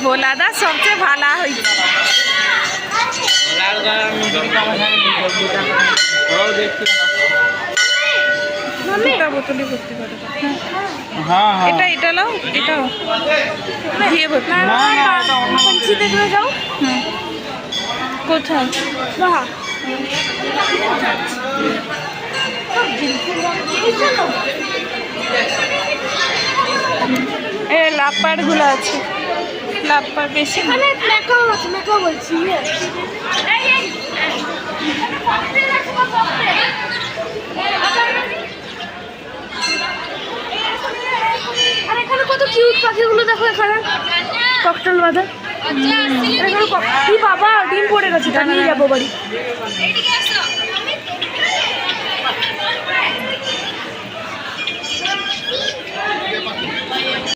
ভোলাদা সবচেয়ে ভালো হয়েছে। বোতলে ভর্তি করে এটা এটা নাও, এটাও দিয়ে ভর্তি দেখবে যাও। কোথায় এ লাপার গুলো আছে, লাপার বেশি বলছি। আর এখানে কত কিউট পাখিগুলো দেখো, এখানে ককটেল বাঁধা। কি বাবা ডিম পড়ে গেছে, তা নিয়ে যাবো বাড়ি।